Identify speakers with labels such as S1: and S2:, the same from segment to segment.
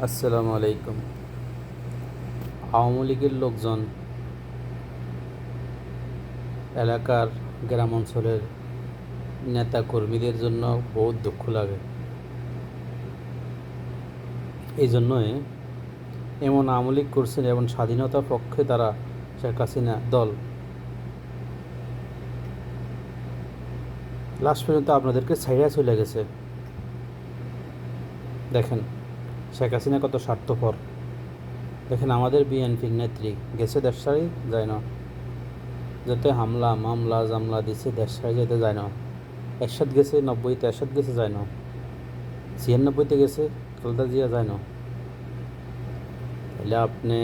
S1: আসসালামু আলাইকুম। আওয়ামী লীগের লোকজন এলাকার গ্রাম অঞ্চলের নেতা কর্মীদের জন্য বহুত দুঃখ লাগে। এই জন্যই এমন আওয়ামী লীগ করছেন, এমন স্বাধীনতার পক্ষে তারা শেখ হাসিনা দল লাস্ট পর্যন্ত আপনাদেরকে ছাইড়া চলে গেছে। দেখেন শেখ হাসিনা কত স্বার্থপর। দেখেন আমাদের বিএনপির নেত্রী গেছে দেশ ছাড়ি যায় না, যাতে হামলা মামলা জামলা দিছে দেশ ছাড়ি যেতে যায় না। এরশাদ গেছে 90-তে, এরশাদ গেছে যায় না, 96-তে গেছে, খালেদা জিয়া যায় না। তাহলে আপনি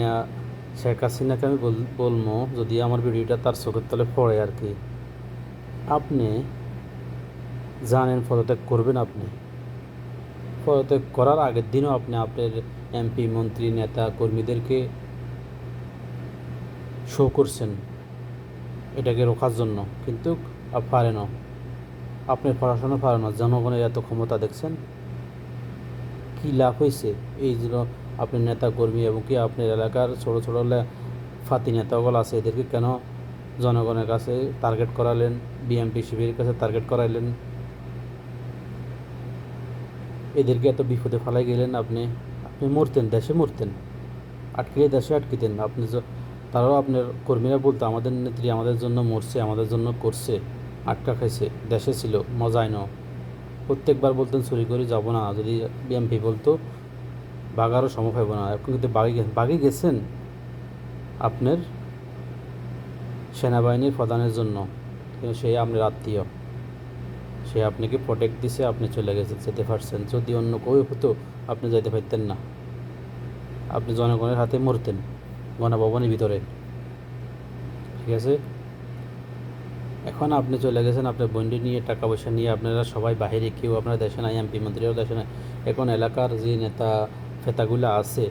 S1: শেখ হাসিনাকে আমি বলবো, যদি আমার ভিডিওটা তার চোখের তলে পড়ে আর কি, আপনি জানেন পদত্যাগ করবেন। আপনি পদত্যাগ করার আগের দিনও আপনি আপনার এমপি মন্ত্রী নেতা কর্মীদেরকে শো করছেন এটাকে রোখার জন্য, কিন্তু পারে না। আপনি পড়াশোনা পারে না, জনগণের এত ক্ষমতা দেখছেন কী লাভ হয়েছে। এই জন্য আপনি নেতা কর্মী এবং কি আপনার এলাকার ছোটো ছোটো ফাতি নেতাগুলো আছে, এদেরকে কেন জনগণের কাছে টার্গেট করালেন, বিএমপি শিবিরের কাছে টার্গেট করাইলেন, এদেরকে এত বিপদে ফেলাই গেলেন। আপনি আপনি মরতেন, দেশে মরতেন, আটকিলে দেশে আটকিতেন আপনি। তারাও আপনার কর্মীরা বলতো আমাদের নেত্রী আমাদের জন্য মরছে, আমাদের জন্য করছে, আটকা খাইছে, দেশে ছিল, মজায় ন। প্রত্যেকবার বলতেন চুরি করে যাব না, যদি বিএমপি বলতো বাঘারও সম পাইব না। এখন কিন্তু বাঘে গেছেন আপনার সেনাবাহিনীর প্রধানের জন্য, কিন্তু সে আপনার আত্মীয়, সে আপনাকে প্রোটেক্ট দিছে, আপনি চলে গেছেন, যেতে পারছেন। যদি অন্য কেউ হতো আপনি যেতে পারতেন না, আপনি জনগণের হাতে মরতেন গণভবনের ভিতরে। ঠিক আছে, এখন আপনি চলে গেছেন আপনার বন্ডি নিয়ে, টাকা পয়সা নিয়ে, আপনারা সবাই বাইরে, কেউ আপনার দেশে নাই, এমপি মন্ত্রীরাও দেশে নাই। এখন এলাকার যে নেতা ফেতাগুলো আছে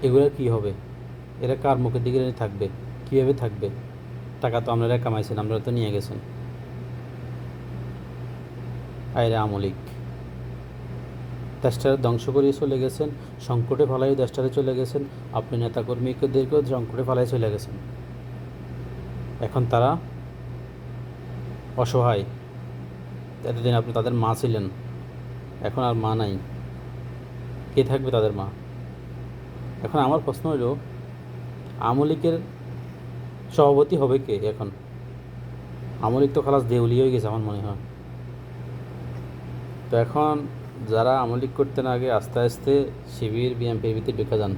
S1: এগুলোর কী হবে? এরা কার মুখের দিকে থাকবে? কীভাবে থাকবে? টাকা তো আপনারা কামাইছেন, আপনারা তো নিয়ে গেছেন। আইরে আমলিক দেশটারে ধ্বংস করিয়ে চলে গেছেন, সংকটে ফেলাই দেশটারে চলে গেছেন, আপনি নেতাকর্মীদেরকেও সংকটে ফেলাই চলে গেছেন। এখন তারা অসহায়। এতদিন আপনি তাদের মা ছিলেন, এখন আর মা নাই, কে থাকবে তাদের মা? এখন আমার প্রশ্ন হলো, আওয়ামী লীগের সভাপতি হবে কে এখন? আওয়ামী লীগ তো খালাস দেউলিয়া হয়ে গেছে আমার মনে হয়। তো এখন যারা আওয়ামী লীগ করতেন আগে, আস্তে আস্তে শিবির বিএনপির ভিতরে ঢুকে যান।